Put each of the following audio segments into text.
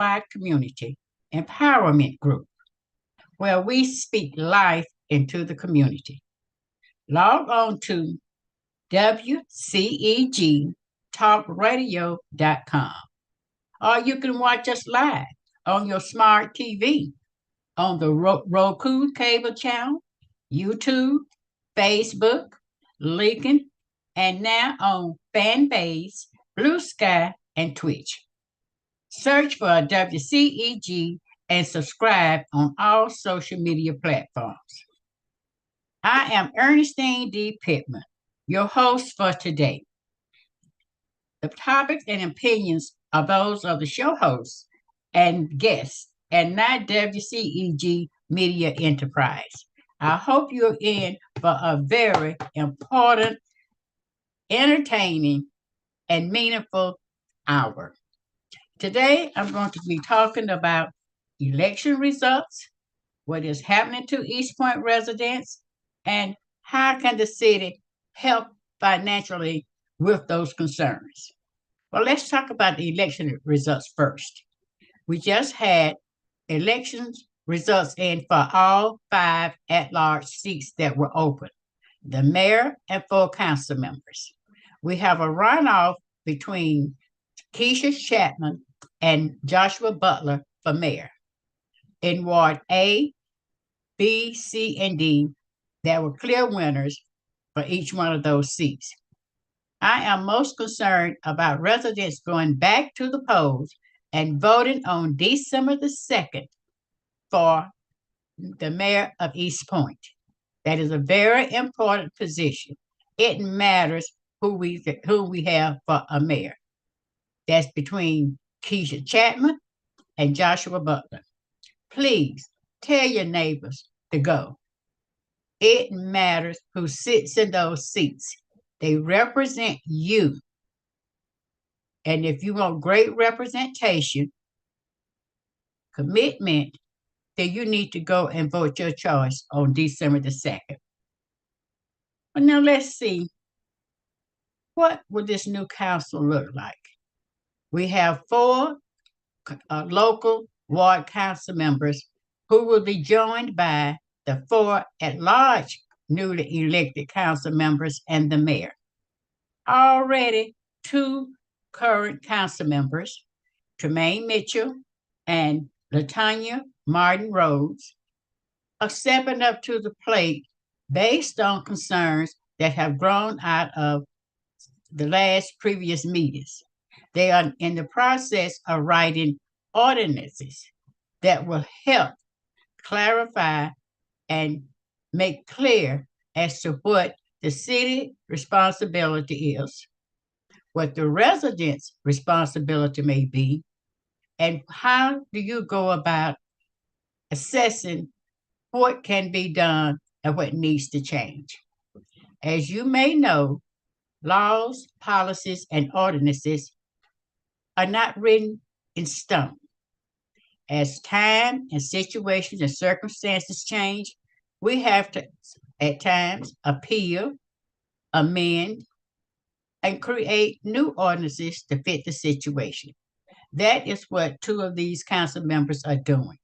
worldwide community empowerment group where we speak life into the community. Log on to WCEG or you can watch us live on your smart TV on the Roku cable channel, YouTube, Facebook, Lincoln, and now on Fanbase, Blue Sky, and Twitch. Search for WCEG and subscribe on all social media platforms. I am Ernestine D. Pittman, your host for today. The topics and opinions are those of the show hosts and guests and not WCEG Media Enterprise. I hope you're in for a very important, entertaining, and meaningful hour. Today, I'm going to be talking about election results, what is happening to East Point residents, and how can the city help financially with those concerns. Well, let's talk about the election results first. We just had elections results in for all 5 at-large seats that were open, the mayor and 4 council members. We have a runoff between Keisha Chapman and Joshua Butler for mayor. In Ward A, B, C, and D, there were clear winners for each one of those seats. I am most concerned about residents going back to the polls and voting on December the 2nd for the mayor of East Point. That is a very important position. It matters who we have for a mayor. That's between Keisha Chapman and Joshua Butler. Please tell your neighbors to go. It matters who sits in those seats. They represent you. And if you want great representation, commitment, then you need to go and vote your choice on December the 2nd. Well, now let's see, what will this new council look like? We have 4 local ward council members who will be joined by the 4 at-large newly elected council members and the mayor. Already 2 current council members, Tremaine Mitchell and Latanya Martin Rhodes, are stepping up to the plate based on concerns that have grown out of the last previous meetings. They are in the process of writing ordinances that will help clarify and make clear as to what the city responsibility is, what the residents' responsibility may be, and how do you go about assessing what can be done and what needs to change. As you may know, laws, policies, and ordinances are not written in stone. As time and situations and circumstances change, we have to, at times, appeal, amend, and create new ordinances to fit the situation. That is what 2 of these council members are doing.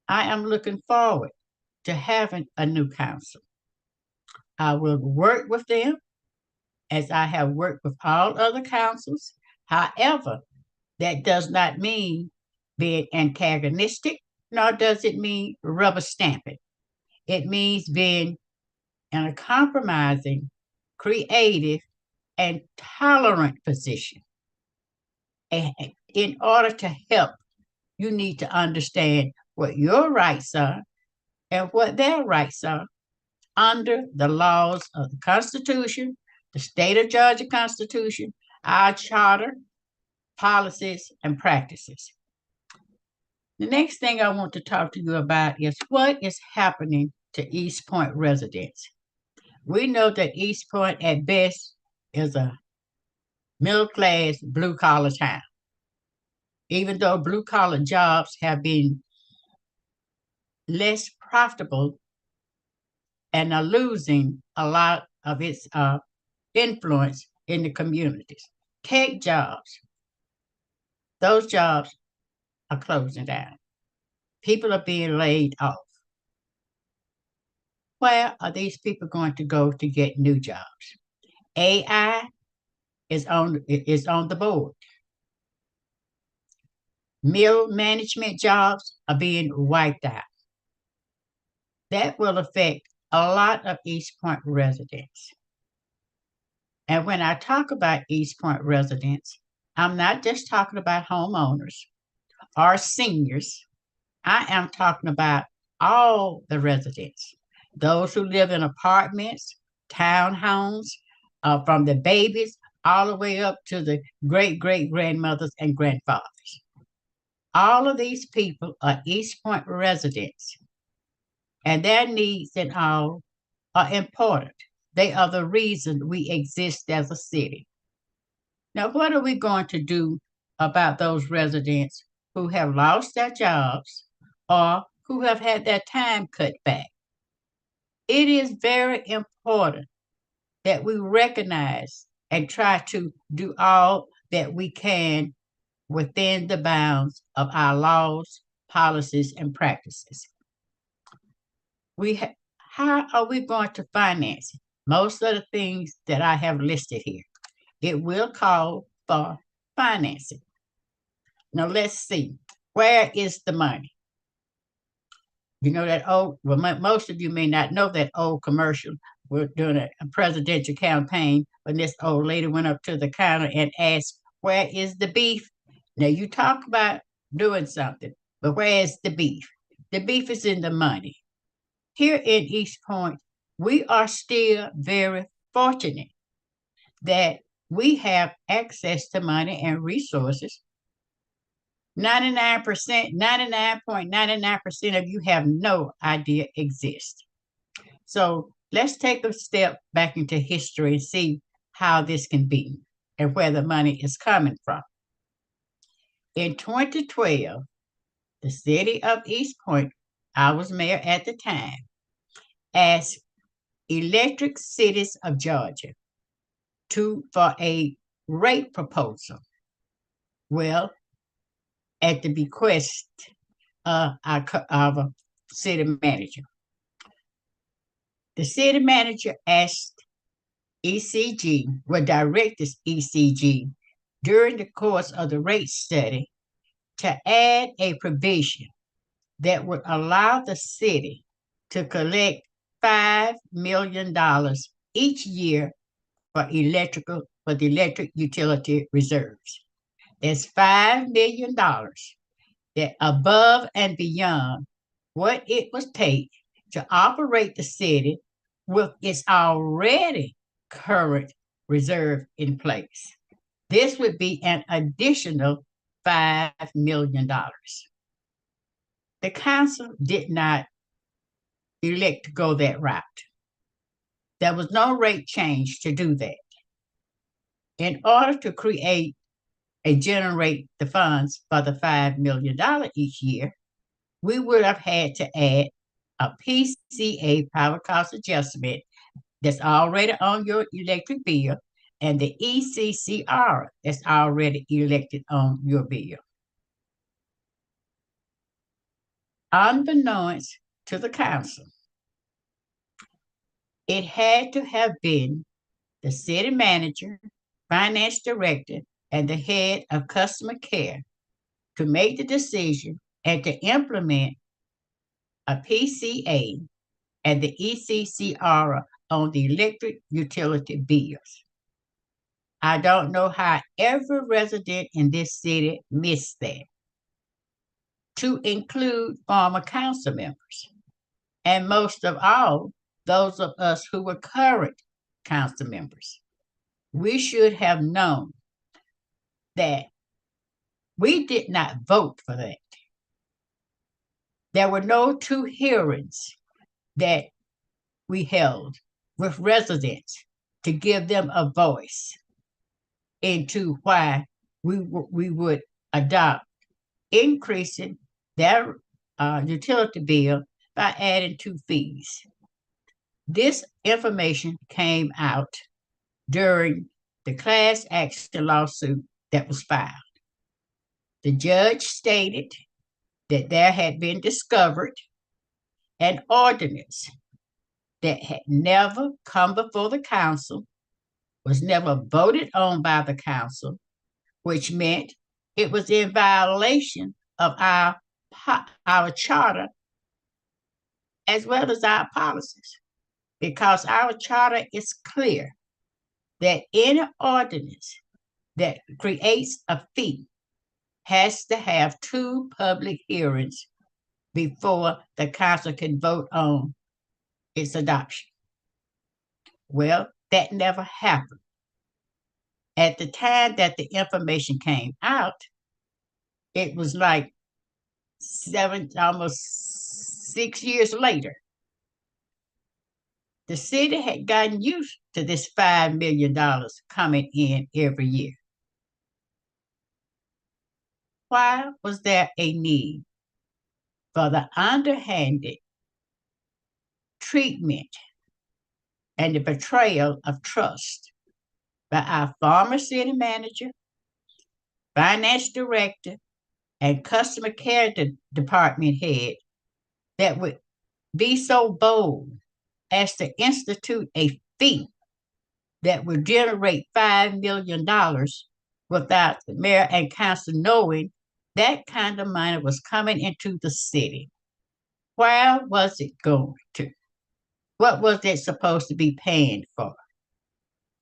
I am looking forward to having a new council. I will work with them as I have worked with all other councils. However, that does not mean being antagonistic, nor does it mean rubber stamping. It means being in a compromising, creative, and tolerant position. And in order to help, you need to understand what your rights are and what their rights are under the laws of the Constitution, the state of Georgia Constitution, our charter, policies, and practices. The next thing I want to talk to you about is what is happening to East Point residents. We know that East Point at best is a middle-class, blue-collar town. Even though blue-collar jobs have been less profitable and are losing a lot of its influence in the communities. Tech jobs, those jobs are closing down. People are being laid off. Where are these people going to go to get new jobs? AI is on the board. Middle management jobs are being wiped out. That will affect a lot of East Point residents. And when I talk about East Point residents, I'm not just talking about homeowners or seniors. I am talking about all the residents, those who live in apartments, townhomes, from the babies all the way up to the great great grandmothers and grandfathers. All of these people are East Point residents, and their needs and all are important. They are the reason we exist as a city. Now, what are we going to do about those residents who have lost their jobs or who have had their time cut back? It is very important that we recognize and try to do all that we can within the bounds of our laws, policies, and practices. How are we going to finance it? Most of the things that I have listed here? It will call for financing. Now let's see. Where is the money? You know that old, well, most of you may not know that old commercial. We're doing a presidential campaign when this old lady went up to the counter and asked, "Where is the beef?" Now you talk about doing something, but where is the beef? The beef is in the money. Here in East Point, we are still very fortunate that we have access to money and resources. 99%, 99.99% of you have no idea exist. So let's take a step back into history and see how this can be and where the money is coming from. In 2012, the city of East Point, I was mayor at the time, asked Electric Cities of Georgia for a rate proposal. Well, at the bequest of our city manager. The city manager asked ECG, directed ECG during the course of the rate study to add a provision that would allow the city to collect $5 million each year for the electric utility reserves. There's $5 million that above and beyond what it would take to operate the city with its already current reserve in place. This would be an additional $5 million. The council did not elect to go that route. There was no rate change to do that. In order to create and generate the funds for the $5 million each year, we would have had to add a PCA, power cost adjustment, that's already on your electric bill, and the ECCR that's already elected on your bill. Unbeknownst to the council, it had to have been the city manager, finance director, and the head of customer care to make the decision and to implement a PCA and the ECCR on the electric utility bills. I don't know how every resident in this city missed that. To include former council members, and most of all, those of us who were current council members. We should have known that we did not vote for that. There were no two hearings that we held with residents to give them a voice into why we would adopt increasing their utility bill by adding two fees. This information came out during the class action lawsuit that was filed. The judge stated that there had been discovered an ordinance that had never come before the council, was never voted on by the council, which meant it was in violation of our charter as well as our policies, because our charter is clear that any ordinance that creates a fee has to have two public hearings before the council can vote on its adoption. Well, that never happened. At the time that the information came out, it was like almost 6 years later. The city had gotten used to this $5 million coming in every year. Why was there a need for the underhanded treatment and the betrayal of trust by our former city manager, finance director, and customer care department head that would be so bold as to institute a fee that would generate $5 million without the mayor and council knowing that kind of money was coming into the city? Where was it going to? What was it supposed to be paying for?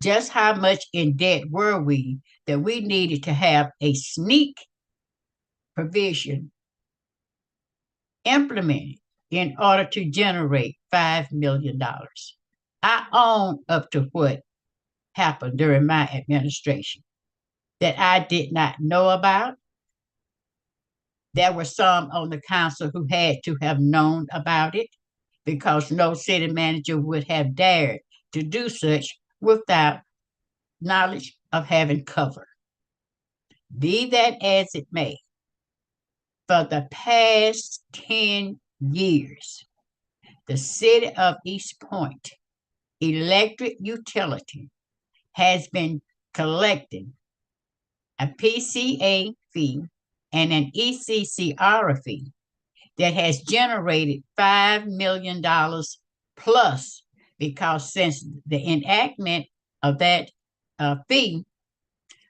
Just how much in debt were we that we needed to have a sneak provision implemented in order to generate $5 million? I own up to what happened during my administration that I did not know about. There were some on the council who had to have known about it, because no city manager would have dared to do such without knowledge of having cover. Be that as it may, for the past 10 years, the city of East Point electric utility has been collecting a PCA fee and an ECCR fee that has generated $5 million plus, because since the enactment of that fee,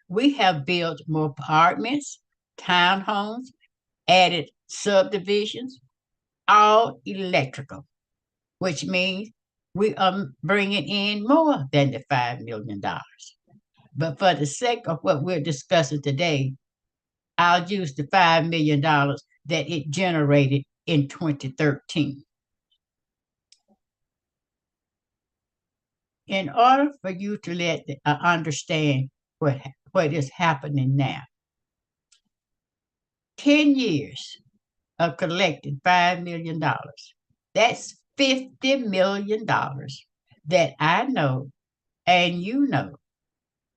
we have built more apartments, townhomes, added subdivisions, all electrical, which means we are bringing in more than the $5 million. But for the sake of what we're discussing today, I'll use the $5 million that it generated in 2013. In order for you to understand what is happening now, 10 years of collecting $5 million, that's $50 million that I know and you know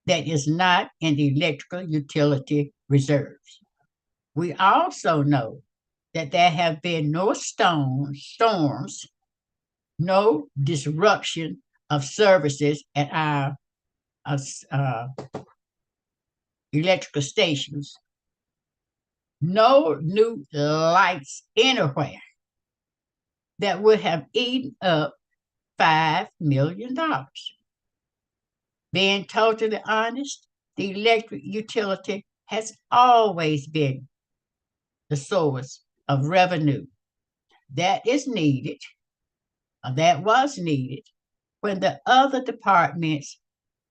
that is not in the electrical utility reserves. We also know that there have been no storms, no disruption of services at our electrical stations, no new lights anywhere that would have eaten up $5 million. Being totally honest, the electric utility has always been the source of revenue that is needed, or that was needed, when the other departments'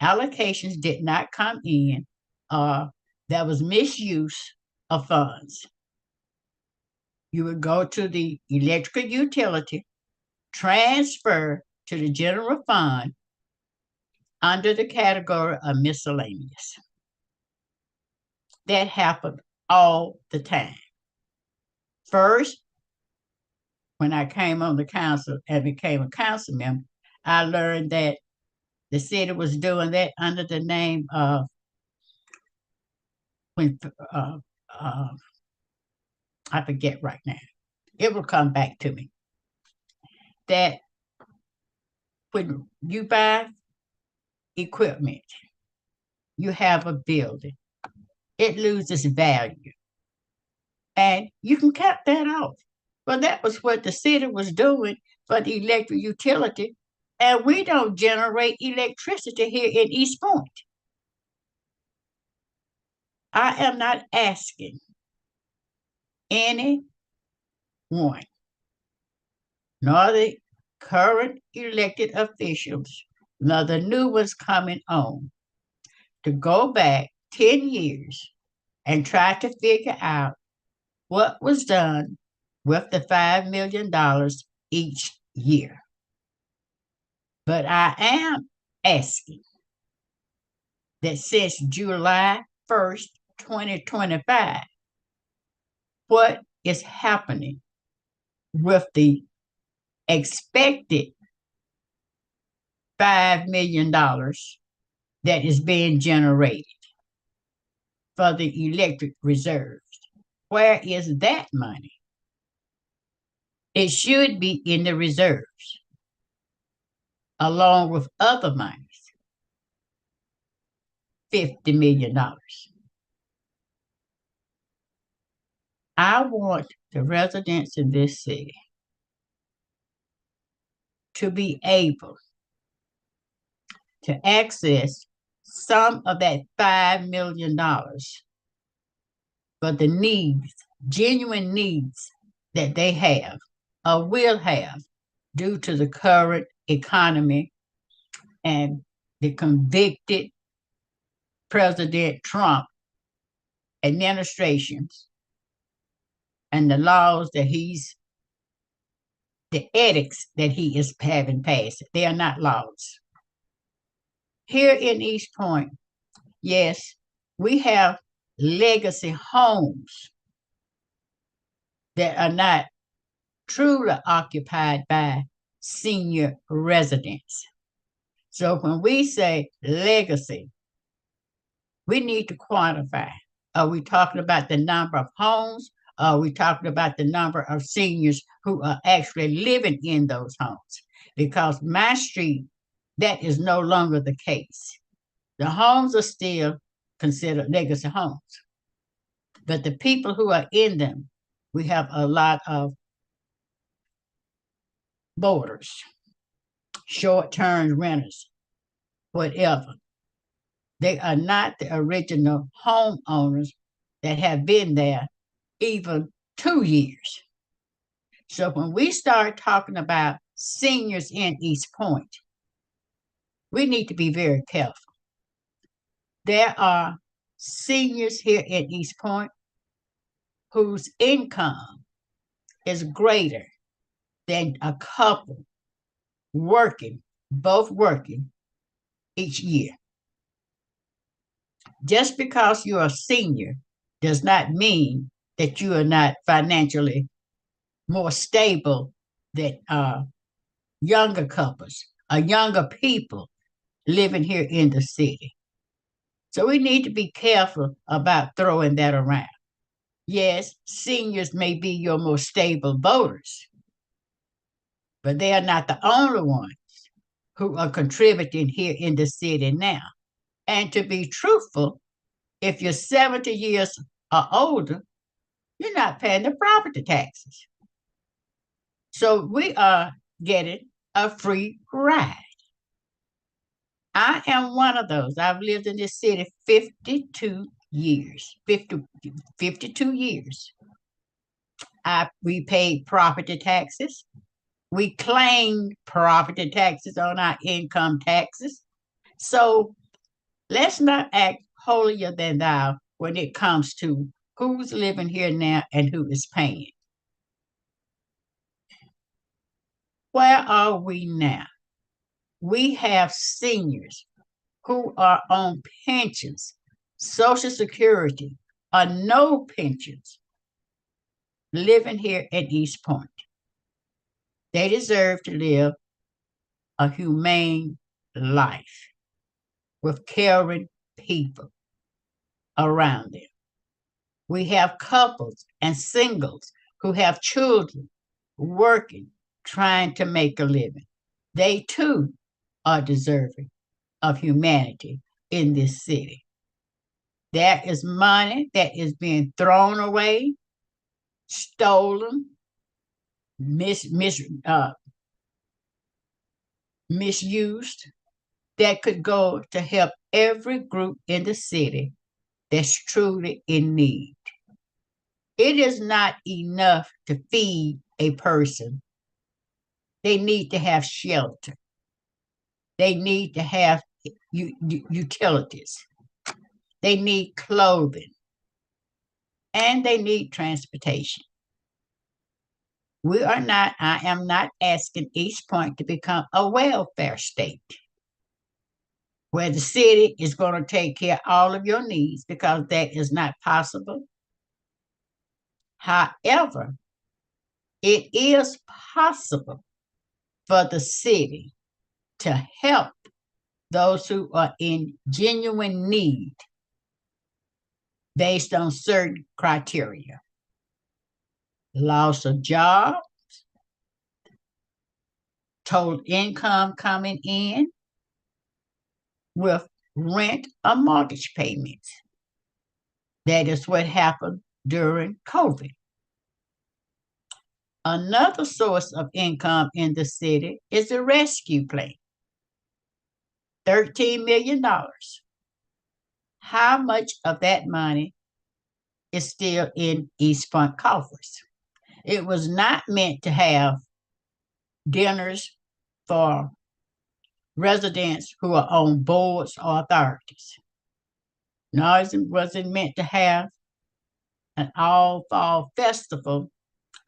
allocations did not come in, or there was misuse of funds. You would go to the electrical utility, transfer to the general fund under the category of miscellaneous. That happened all the time. First, when I came on the council and became a council member, I learned that the city was doing that under the name of, I forget right now. It will come back to me. That when you buy equipment, you have a building, it loses value And you can cut that off. Well, that was what the city was doing for the electric utility. And we don't generate electricity here in East Point. I am not asking anyone, nor the current elected officials, nor the new ones coming on, to go back 10 years and try to figure out what was done with the $5 million each year. But I am asking that since July 1st, 2025, what is happening with the expected $5 million that is being generated for the electric reserves? Where is that money? It should be in the reserves, along with other monies, $50 million. I want the residents in this city to be able to access some of that $5 million for the needs, genuine needs that they have or will have due to the current economy and the convicted President Trump administrations and the laws that the edicts that he is having passed. They are not laws. Here in East Point, yes, we have legacy homes that are not truly occupied by senior residents. So when we say legacy, we need to quantify. Are we talking about the number of homes? Are we talking about the number of seniors who are actually living in those homes? Because my street, that is no longer the case. The homes are still considered legacy homes. But the people who are in them, we have a lot of boarders, short-term renters, whatever. They are not the original homeowners that have been there even 2 years. So when we start talking about seniors in East Point, we need to be very careful. There are seniors here in East Point whose income is greater than a couple working, both working each year. Just because you're a senior does not mean that you are not financially more stable than younger couples or younger people living here in the city. So we need to be careful about throwing that around. Yes, seniors may be your most stable voters, but they are not the only ones who are contributing here in the city now. And to be truthful, if you're 70 years or older, you're not paying the property taxes. So we are getting a free ride. I am one of those. I've lived in this city 52 years. 52 years. We paid property taxes. We claimed property taxes on our income taxes. So let's not act holier than thou when it comes to who's living here now and who is paying. Where are we now? We have seniors who are on pensions, Social Security, or no pensions, living here at East Point. They deserve to live a humane life with caring people around them. We have couples and singles who have children working, trying to make a living. They too are deserving of humanity in this city. There is money that is being thrown away stolen, misused, that could go to help every group in the city that's truly in need. It is not enough to feed a person. They need to have shelter. They need to have utilities. They need clothing. And they need transportation. I am not asking East Point to become a welfare state where the city is going to take care of all of your needs, because that is not possible. However, it is possible for the city to help those who are in genuine need based on certain criteria: loss of job, total income coming in with rent or mortgage payments. That is what happened during COVID. Another source of income in the city is the rescue plan. $13 million. How much of that money is still in East Point coffers? It was not meant to have dinners for residents who are on boards or authorities. Nor wasn't meant to have an all fall festival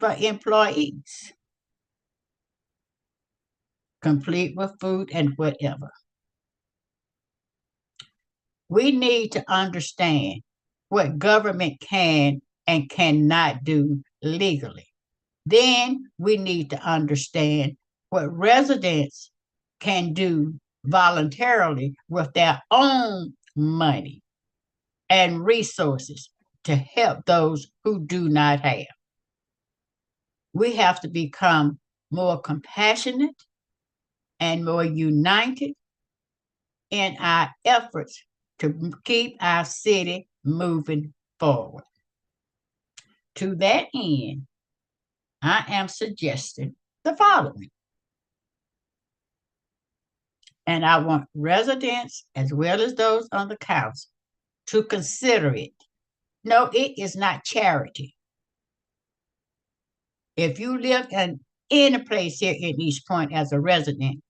for employees, complete with food and whatever. We need to understand what government can and cannot do legally. Then we need to understand what residents can do voluntarily with their own money and resources to help those who do not have. We have to become more compassionate and more united in our efforts to keep our city moving forward. To that end, I am suggesting the following. And I want residents as well as those on the council to consider it. No, it is not charity. If you live in any place here in East Point as a resident,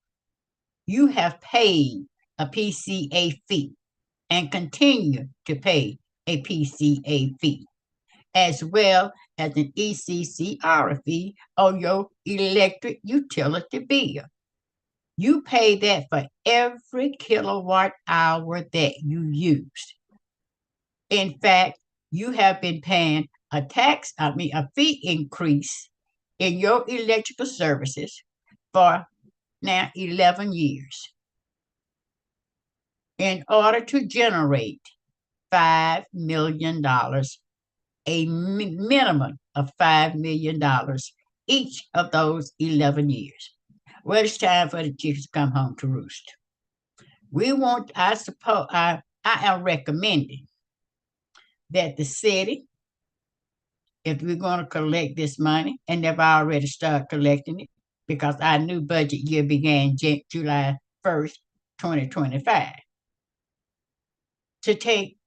you have paid a PCA fee and continue to pay a PCA fee, as well as an ECCR fee on your electric utility bill. You pay that for every kilowatt hour that you use. In fact, you have been paying a fee increase in your electrical services for now 11 years in order to generate $5 million, a minimum of $5 million each of those 11 years. Well, it's time for the chickens to come home to roost. I am recommending that the city, if we're going to collect this money, and they've already started collecting it, because our new budget year began July 1st, 2025, to take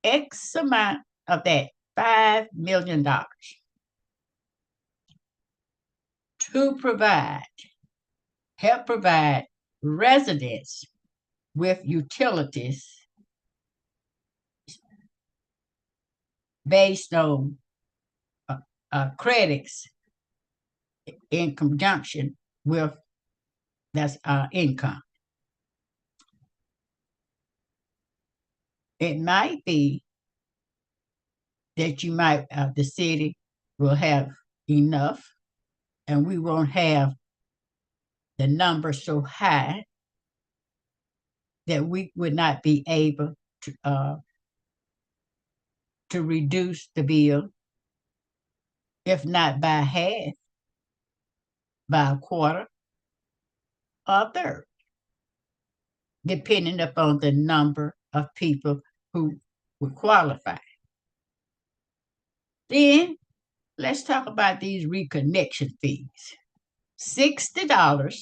X amount of that $5 million to help provide residents with utilities based on credits in conjunction with that's income. It might be that the city will have enough, and we won't have the number so high that we would not be able to reduce the bill, if not by half, by a quarter or a third, depending upon the number of people who would qualify. Then let's talk about these reconnection fees. $60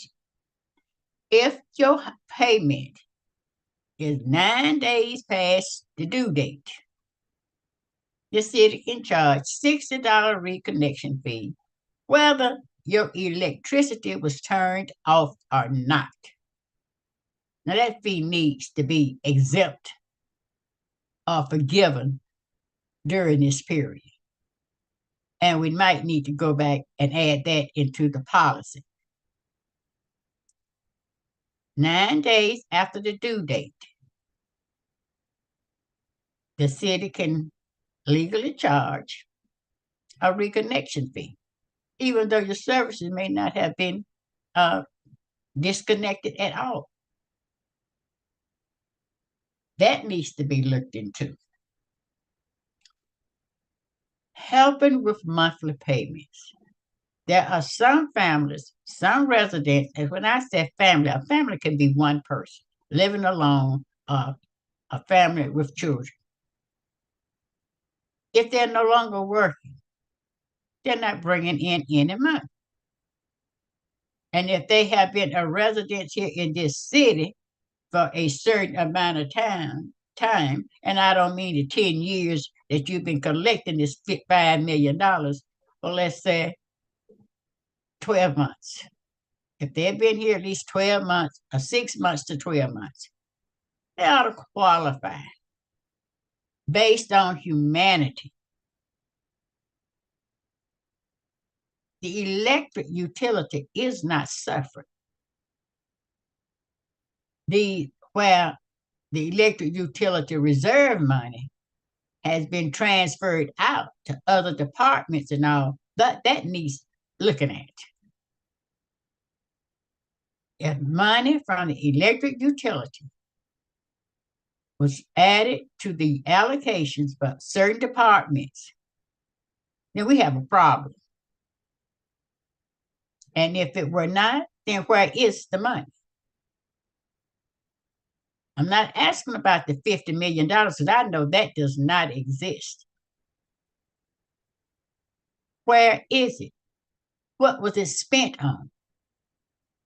if your payment is 9 days past the due date. The city can charge $60 reconnection fee, whether your electricity was turned off or not. Now, that fee needs to be exempt or forgiven during this period. And we might need to go back and add that into the policy. 9 days after the due date, the city can legally charge a reconnection fee, even though your services may not have been uh, disconnected at all. That needs to be looked into. Helping with monthly payments. There are some families, some residents, and when I say family, a family can be one person living alone or a family with children. If they're no longer working, they're not bringing in any money. And if they have been a resident here in this city for a certain amount of time, and I don't mean the 10 years that you've been collecting this $5 million, well, let's say 12 months. If they've been here at least 12 months or 6 months to 12 months, they ought to qualify based on humanity. The electric utility is not suffering. Where the electric utility reserve money has been transferred out to other departments and all, that needs looking at. If money from the electric utility was added to the allocations for certain departments, then we have a problem. And if it were not, then where is the money? I'm not asking about the $50 million because I know that does not exist. Where is it? What was it spent on?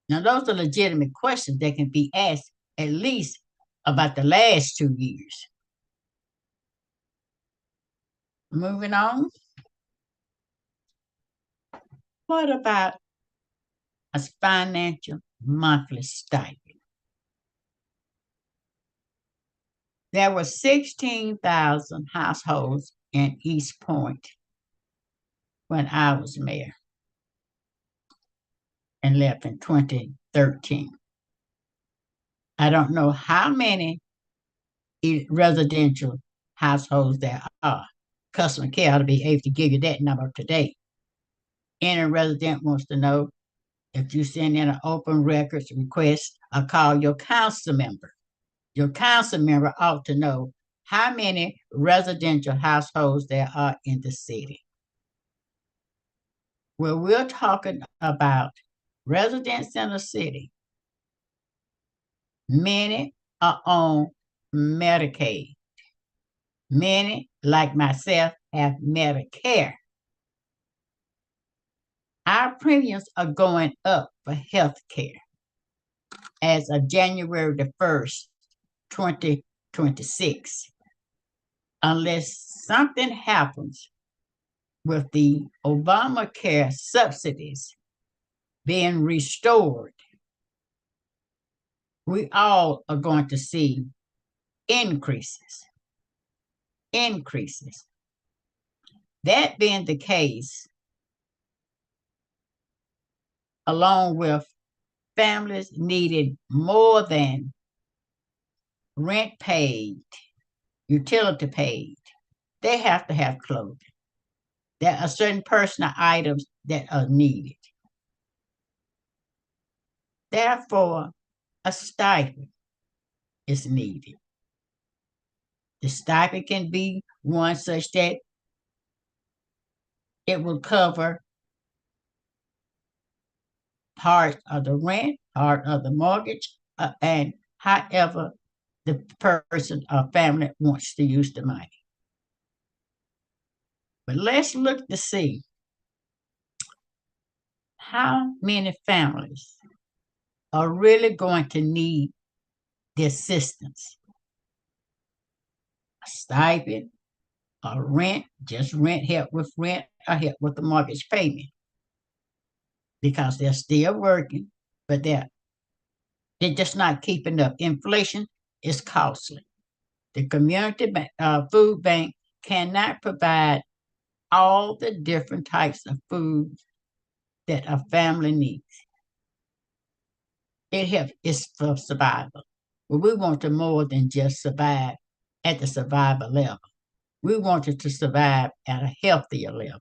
Now, those are legitimate questions that can be asked at least about the last 2 years. Moving on. What about a financial monthly stipend? There were 16,000 households in East Point when I was mayor and left in 2013. I don't know how many residential households there are. Customer care ought to be able to give you that number today. Any resident wants to know, if you send in an open records request or call your council member. Your council member ought to know how many residential households there are in the city. Well, we're talking about residents in the city. Many are on Medicaid. Many, like myself, have Medicare. Our premiums are going up for health care as of January the 1st, 2026, unless something happens with the Obamacare subsidies being restored. We all are going to see increases. That being the case, along with families needing more than rent paid, utility paid, they have to have clothing. There are certain personal items that are needed. Therefore, a stipend is needed. The stipend can be one such that it will cover part of the rent, part of the mortgage, and however the person or family wants to use the money. But let's look to see how many families are really going to need the assistance. A stipend, a rent, just rent, help with rent, or help with the mortgage payment. Because they're still working, but they're just not keeping up. Inflation is costly. The community food bank cannot provide all the different types of food that a family needs. It's for survival. But we want to more than just survive at the survival level. We want it to survive at a healthier level.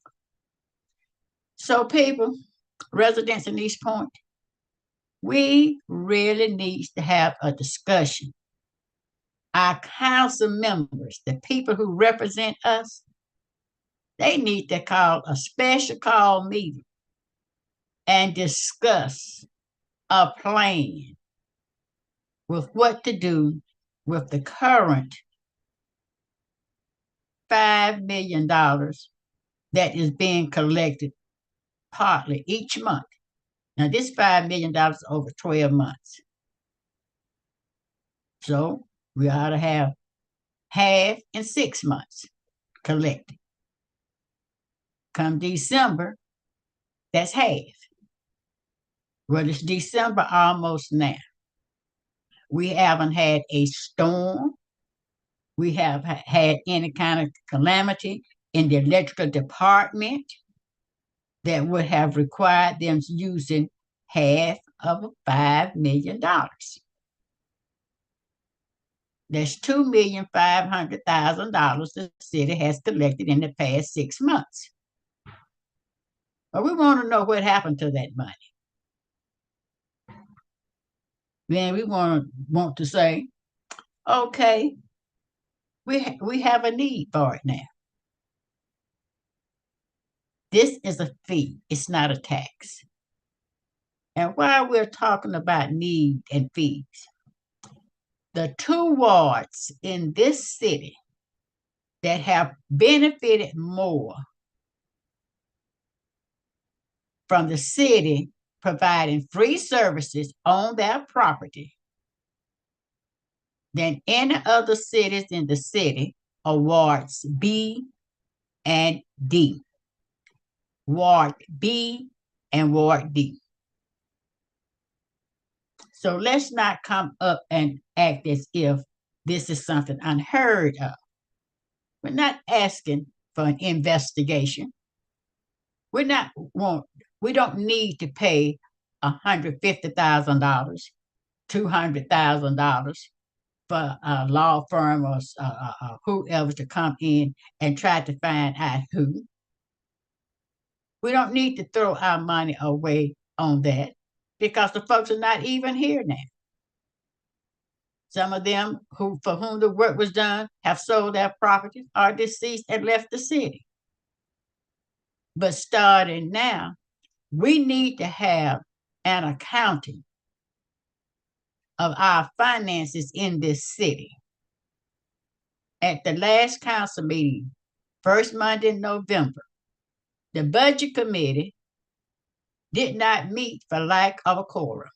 So, people, residents in East Point, we really need to have a discussion. Our council members, the people who represent us, they need to call a special call meeting and discuss a plan with what to do with the current $5 million that is being collected partly each month. Now, this $5 million over 12 months. So we ought to have half in 6 months collected. Come December, that's half. Well, it's December almost now. We haven't had a storm. We have had any kind of calamity in the electrical department that would have required them using half of $5 million. That's $2,500,000 the city has collected in the past 6 months. But we want to know what happened to that money. Then we want to say, okay, we have a need for it now. This is a fee, it's not a tax. And while we're talking about need and fees, the 2 wards in this city that have benefited more from the city providing free services on their property than any other cities in the city are wards B and D. Ward B and Ward D. So let's not come up and act as if this is something unheard of. We're not asking for an investigation. We don't need to pay $150,000, $200,000 for a law firm or whoever to come in and try to find out who. We don't need to throw our money away on that because the folks are not even here now. Some of them for whom the work was done have sold their property, are deceased, and left the city. But starting now, we need to have an accounting of our finances in this city. At the last council meeting, first Monday in November, the budget committee did not meet for lack of a quorum.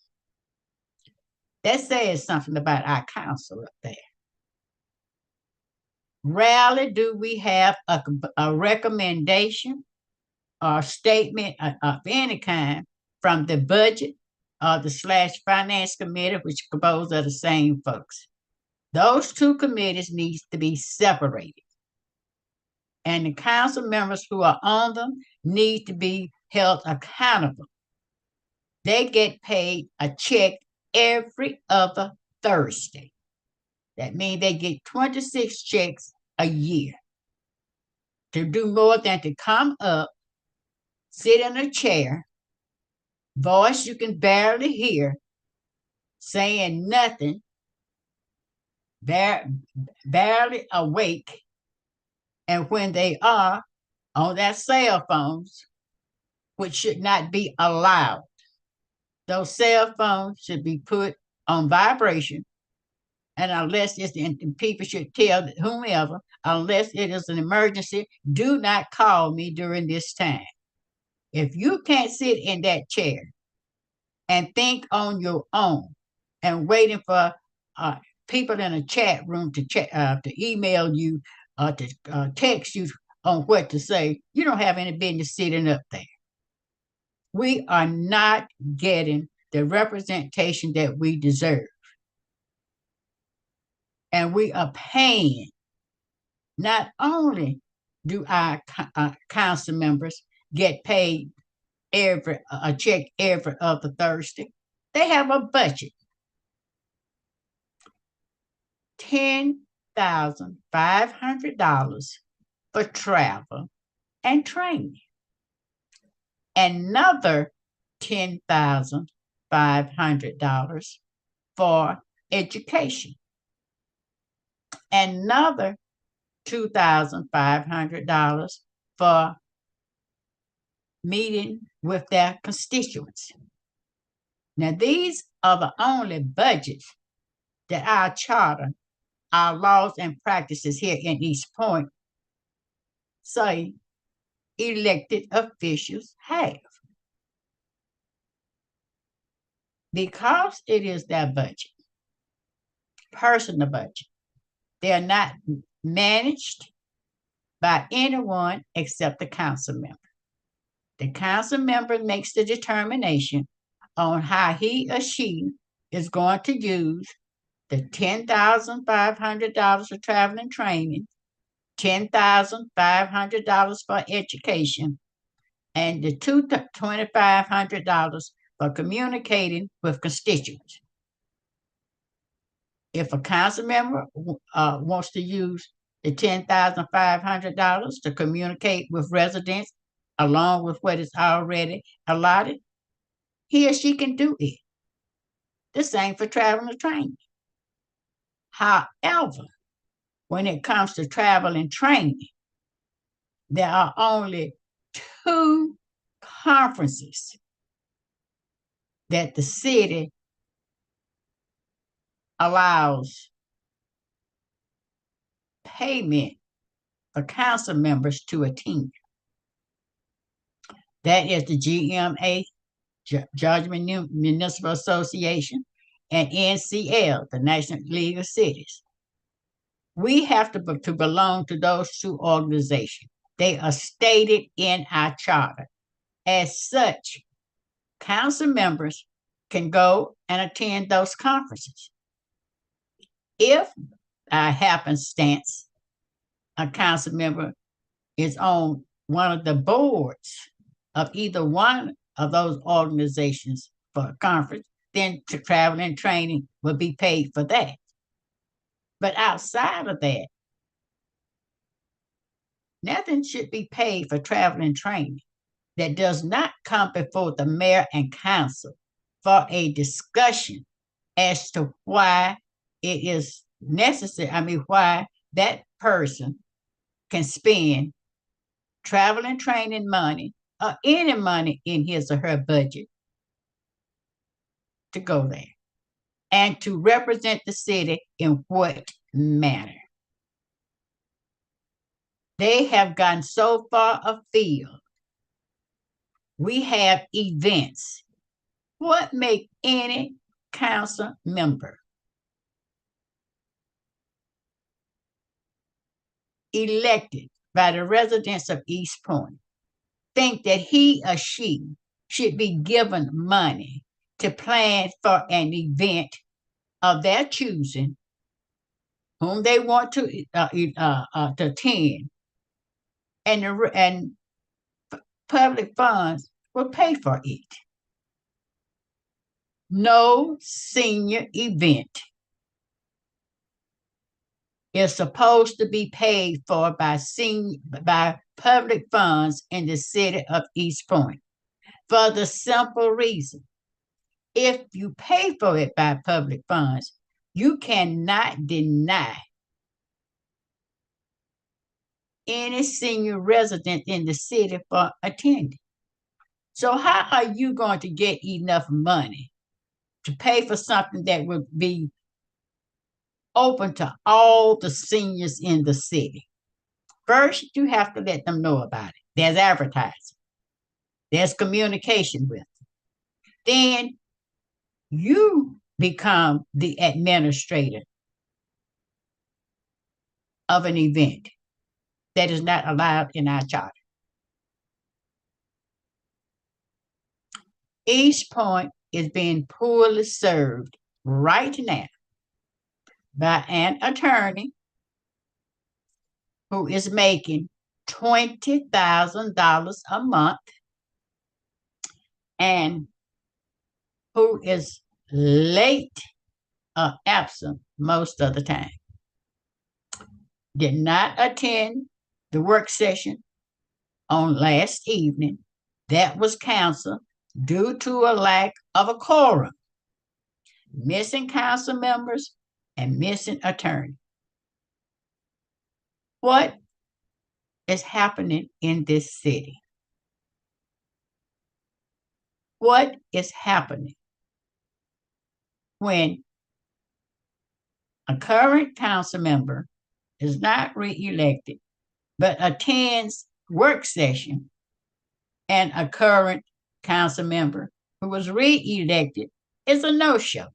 That says something about our council up there. Rarely do we have a recommendation or statement of any kind from the budget or the /finance committee, which are composed of the same folks. Those 2 committees need to be separated. And the council members who are on them need to be held accountable. They get paid a check every other Thursday. That means they get 26 checks a year to do more than to come up, sit in a chair, voice you can barely hear, saying nothing, barely awake, and when they are on their cell phones, which should not be allowed. Those cell phones should be put on vibration, and unless it's people should tell whomever, unless it is an emergency. Do not call me during this time. If you can't sit in that chair and think on your own and waiting for uh, people in a chat room to email you or to text you on what to say, you don't have any business sitting up there. We are not getting the representation that we deserve. And we are paying. Not only do our council members get paid a check every other Thursday, they have a budget. $10,500 for travel and training. Another $10,500 for education. Another $2,500 for meeting with their constituents. Now, these are the only budgets that our charter, our laws and practices here in East Point say elected officials have. Because it is their budget, personal budget, they are not managed by anyone except the council member. The council member makes the determination on how he or she is going to use the $10,500 for travel and training, $10,500 for education, and the $2,500 for communicating with constituents. If a council member wants to use the $10,500 to communicate with residents along with what is already allotted, he or she can do it. The same for travel and training. However, when it comes to travel and training, there are only 2 conferences that the city allows payment for council members to attend. That is the GMA, Georgia Municipal Association, and NCL, the National League of Cities. We have to belong to those 2 organizations. They are stated in our charter. As such, council members can go and attend those conferences. If by happenstance a council member is on one of the boards of either one of those organizations for a conference, then travel and training will be paid for that. But outside of that, nothing should be paid for travel and training that does not come before the mayor and council for a discussion as to why it is necessary, why that person can spend travel and training money or any money in his or her budget to go there and to represent the city in what manner. They have gone so far afield. We have events. What make any council member elected by the residents of East Point think that he or she should be given money to plan for an event of their choosing, whom they want to attend, and public funds will pay for it? No senior event is supposed to be paid for by public funds in the city of East Point, for the simple reason, if you pay for it by public funds, you cannot deny any senior resident in the city for attending. So how are you going to get enough money to pay for something that would be open to all the seniors in the city? First, you have to let them know about it. There's advertising. There's communication with them. Then you become the administrator of an event that is not allowed in our charter. East Point is being poorly served right now by an attorney who is making $20,000 a month and who is late or absent most of the time. Did not attend the work session on last evening. That was canceled due to a lack of a quorum, missing council members, and missing attorney. What is happening in this city? What is happening when a current council member is not reelected, but attends work session, and a current council member who was reelected is a no-show?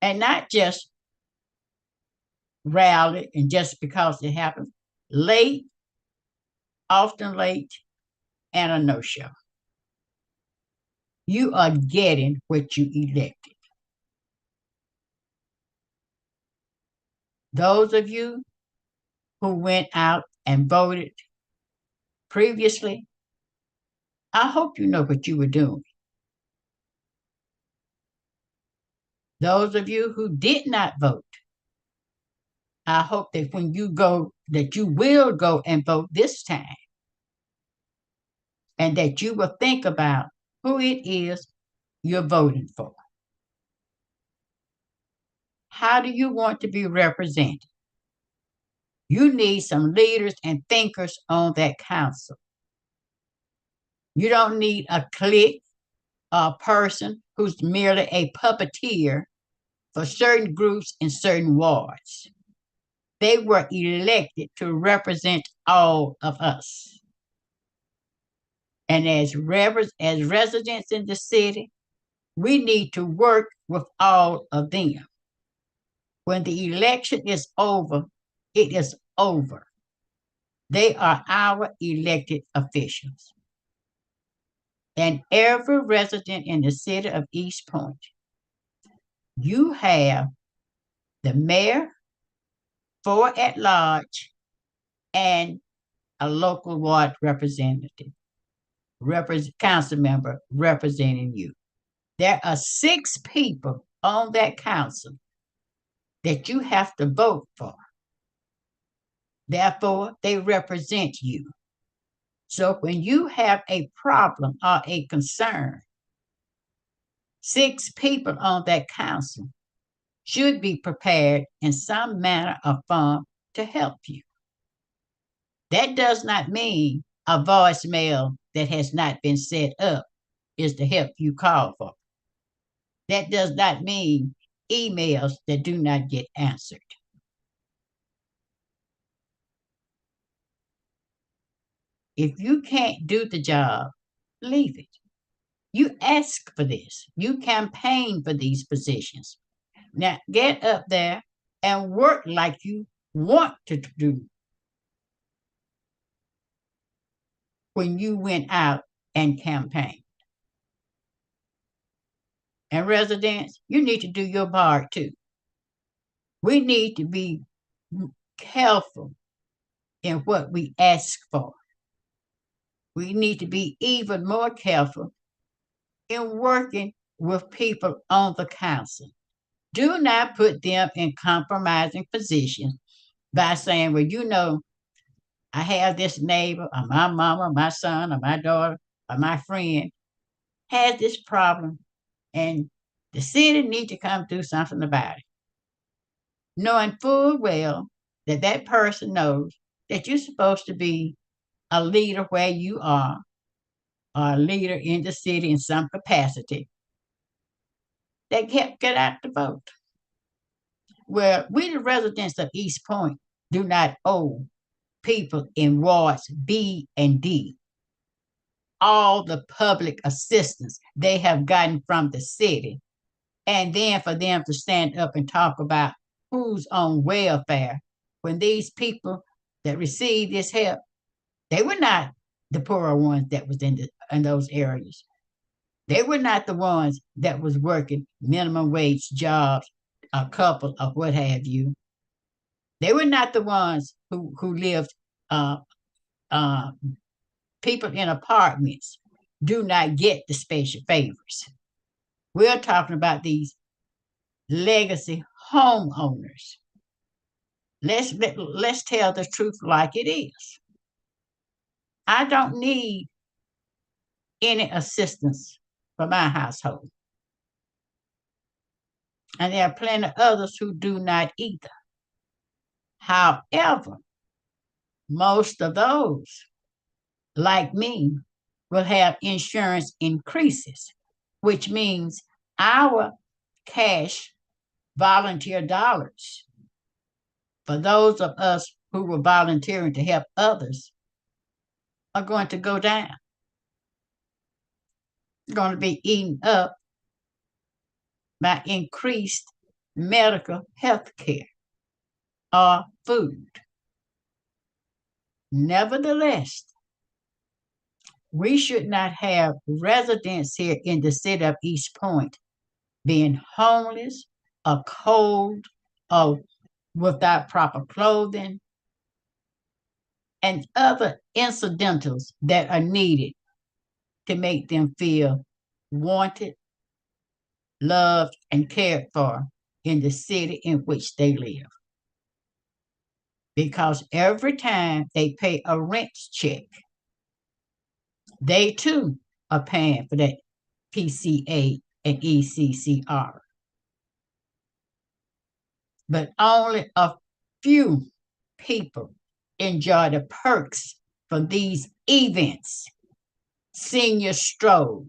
And not just rally and just because it happens, late, often late, and a no-show. You are getting what you elected. Those of you who went out and voted previously, I hope you know what you were doing. Those of you who did not vote, I hope that when you go, that you will go and vote this time, and that you will think about who it is you're voting for. How do you want to be represented? You need some leaders and thinkers on that council. You don't need a clique or a person who's merely a puppeteer for certain groups in certain wards. They were elected to represent all of us. And as residents in the city, we need to work with all of them. When the election is over, it is over. They are our elected officials. And every resident in the city of East Point, you have the mayor, 4 at large, and a local ward representative, council member representing you. There are 6 people on that council that you have to vote for. Therefore, they represent you. So when you have a problem or a concern, 6 people on that council should be prepared in some manner or form to help you. That does not mean a voicemail that has not been set up is the help you call for. That does not mean emails that do not get answered. If you can't do the job, leave it. You ask for this. You campaign for these positions. Now get up there and work like you want to do when you went out and campaigned. And residents, you need to do your part too. We need to be careful in what we ask for. We need to be even more careful in working with people on the council. Do not put them in compromising positions by saying, well, you know, I have this neighbor or my mama, my son, or my daughter, or my friend has this problem, and the city needs to come do something about it. Knowing full well that that person knows that you're supposed to be a leader where you are, or a leader in the city in some capacity, they can't get out to vote. Well, we the residents of East Point do not owe people in wards B and D all the public assistance they have gotten from the city. And then for them to stand up and talk about who's on welfare when these people that receive this help, they were not the poorer ones that was in those areas. They were not the ones that was working minimum wage jobs, a couple of what have you. They were not the ones who lived. Uh, uh, People in apartments do not get the special favors. We're talking about these legacy homeowners. Let's tell the truth like it is. I don't need any assistance for my household. And there are plenty of others who do not either. However, most of those, like me, will have insurance increases, which means our cash volunteer dollars for those of us who were volunteering to help others are going to go down. Going to be eaten up by increased medical health care or food. Nevertheless, we should not have residents here in the city of East Point being homeless or cold or without proper clothing and other incidentals that are needed to make them feel wanted, loved, and cared for in the city in which they live. Because every time they pay a rent check, they too are paying for that PCA and ECCR. But only a few people enjoy the perks from these events. Senior stroll.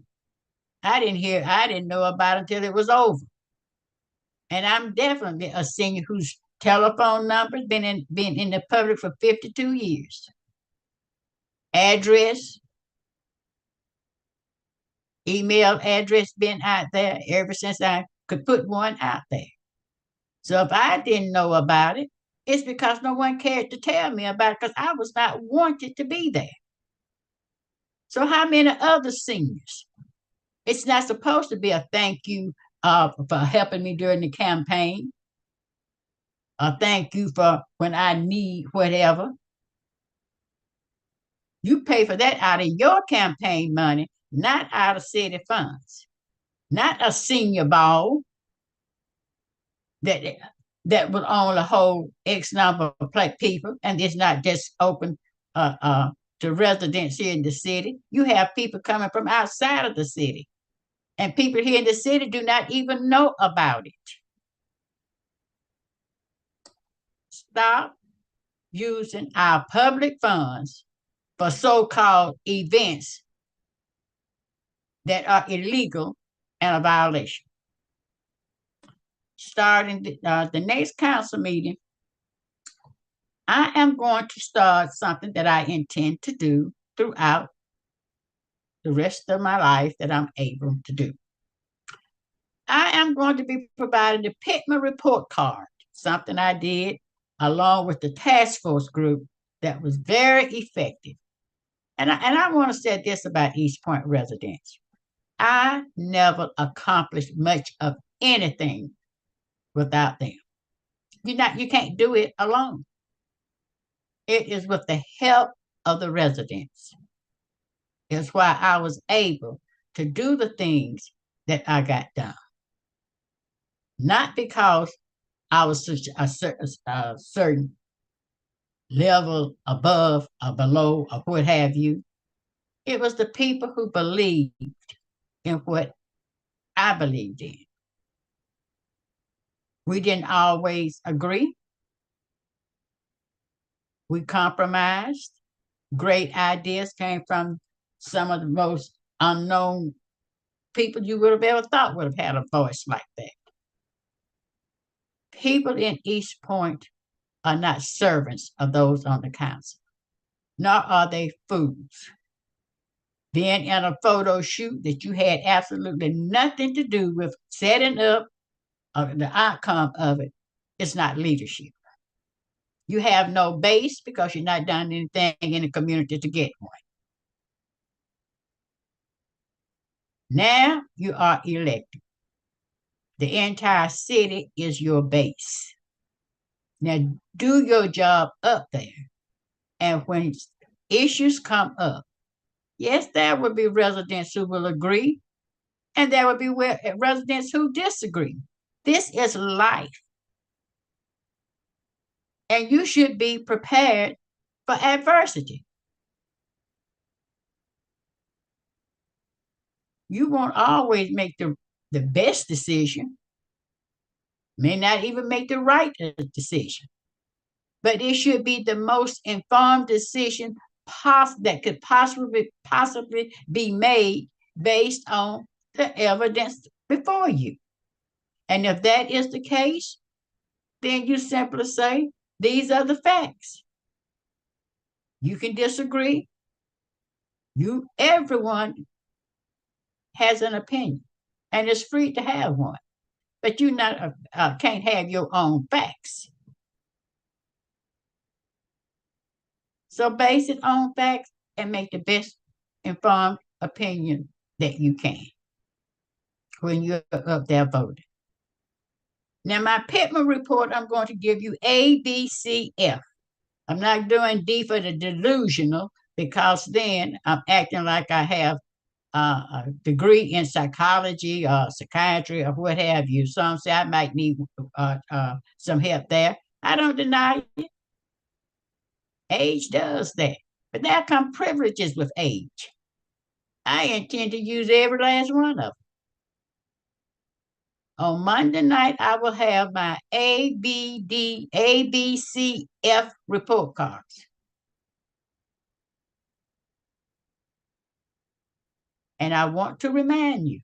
I didn't know about it until it was over. And I'm definitely a senior whose telephone number's been in the public for 52 years. Address, email address been out there ever since I could put one out there. So if I didn't know about it, it's because no one cared to tell me about it because I was not wanted to be there. So how many other seniors? It's not supposed to be a thank you for helping me during the campaign. A thank you for when I need whatever. You pay for that out of your campaign money, not out of city funds. Not a senior ball that would only hold X number of people, and it's not just open to residents here in the city. You have people coming from outside of the city, and people here in the city do not even know about it. Stop using our public funds for so-called events that are illegal and a violation. Starting the next council meeting, I am going to start something that I intend to do throughout the rest of my life that I'm able to do. I am going to be providing the Pittman report card, something I did along with the task force group that was very effective. And I want to say this about East Point residents. I never accomplished much of anything without them. You can't do it alone. It is with the help of the residents. It's why I was able to do the things that I got done. Not because I was such a certain level above or below or what have you. It was the people who believed in what I believed in. We didn't always agree. We compromised. Great ideas came from some of the most unknown people you would have ever thought would have had a voice like that. People in East Point are not servants of those on the council, nor are they fools. Being in a photo shoot that you had absolutely nothing to do with setting up the outcome of it is not leadership. You have no base because you're not done anything in the community to get one. Now you are elected. The entire city is your base. Now do your job up there. And when issues come up, yes, there will be residents who will agree, and there will be residents who disagree. This is life. And you should be prepared for adversity. You won't always make the best decision, may not even make the right decision, but it should be the most informed decision that could possibly be made based on the evidence before you. And if that is the case, then you simply say, these are the facts. You can disagree. Everyone has an opinion and is free to have one, but you can't have your own facts. So base it on facts and make the best informed opinion that you can when you're up there voting. Now, my Pittman report, I'm going to give you A, B, C, F. I'm not doing D for the delusional because then I'm acting like I have a degree in psychology or psychiatry or what have you. Some say I might need some help there. I don't deny it. Age does that. But there come privileges with age. I intend to use every last one of them. On Monday night, I will have my A, B, C, F report cards. And I want to remind you,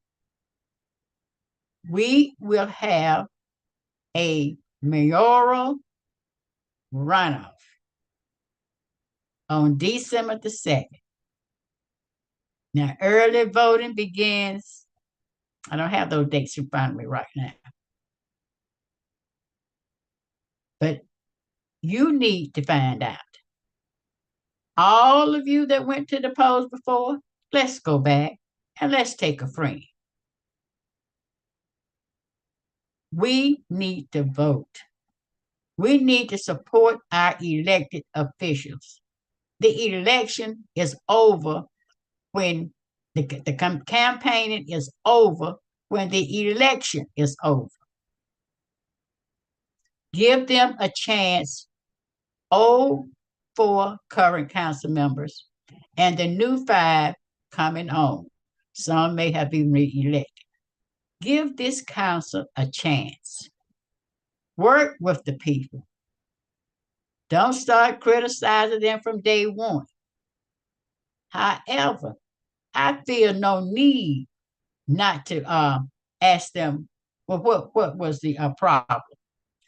we will have a mayoral runoff on December the 2nd. Now, early voting begins. I don't have those dates in front of me right now. But you need to find out. All of you that went to the polls before, let's go back and let's take a friend. We need to vote. We need to support our elected officials. The election is over when the campaigning is over, when the election is over. Give them a chance, all 4 current council members and the new 5 coming on. Some may have been re-elected. Give this council a chance. Work with the people. Don't start criticizing them from day one. However, I feel no need not to ask them, well, what was the problem?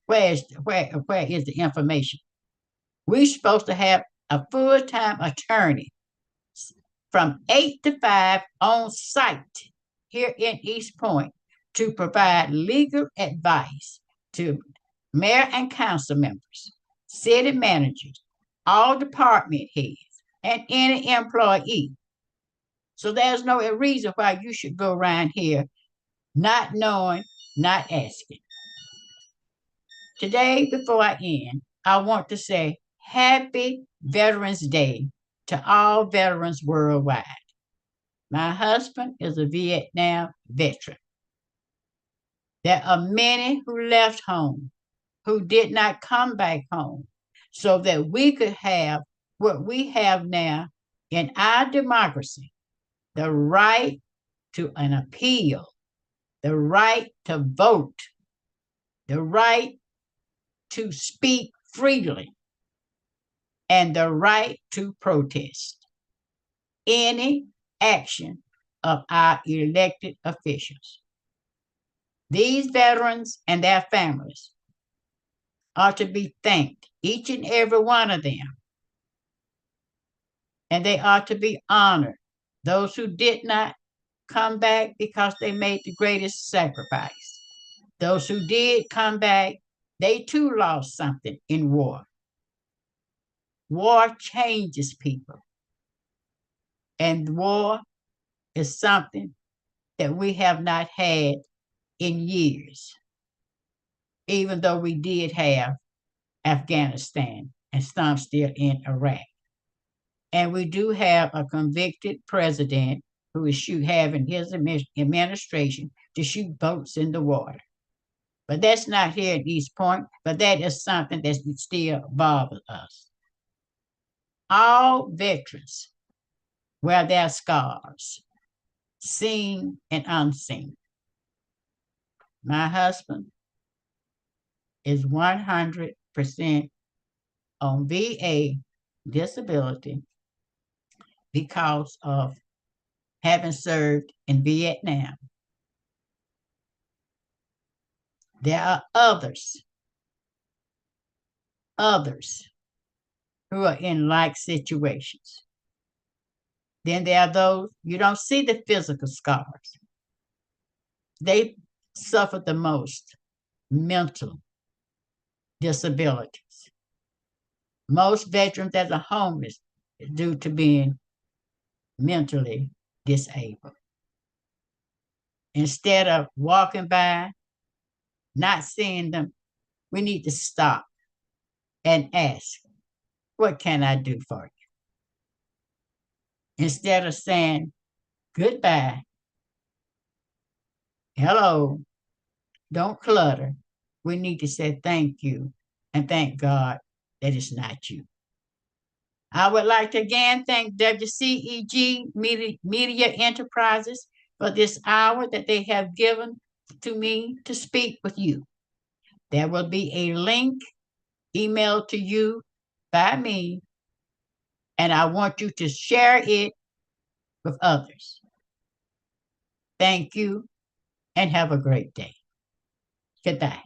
Where is the information? We're supposed to have a full-time attorney from 8 to 5 on site here in East Point to provide legal advice to mayor and council members, city managers, all department heads, and any employee. So there's no reason why you should go around here not knowing, not asking. Today, before I end, I want to say Happy Veterans Day to all veterans worldwide. My husband is a Vietnam veteran. There are many who left home, who did not come back home, so that we could have what we have now in our democracy, the right to an appeal, the right to vote, the right to speak freely, and the right to protest any action of our elected officials. These veterans and their families are to be thanked each and every one of them, and they are to be honored. Those who did not come back because they made the greatest sacrifice. Those who did come back, they too lost something in war. War changes people, and war is something that we have not had in years, even though we did have Afghanistan and some still in Iraq. And we do have a convicted president who is having his administration to shoot boats in the water. But that's not here at East Point, but that is something that still bothers us. All veterans wear their scars, seen and unseen. My husband is 100% on VA disability because of having served in Vietnam. There are others who are in like situations. Then there are those, you don't see the physical scars. They suffer the most mental disabilities. Most veterans that are homeless due to being mentally disabled. Instead of walking by, not seeing them, we need to stop and ask, what can I do for you? Instead of saying goodbye, hello, don't clutter. We need to say thank you and thank God that it's not you. I would like to again thank WCEG Media Enterprises for this hour that they have given to me to speak with you. There will be a link emailed to you by me, and I want you to share it with others. Thank you and have a great day. Goodbye.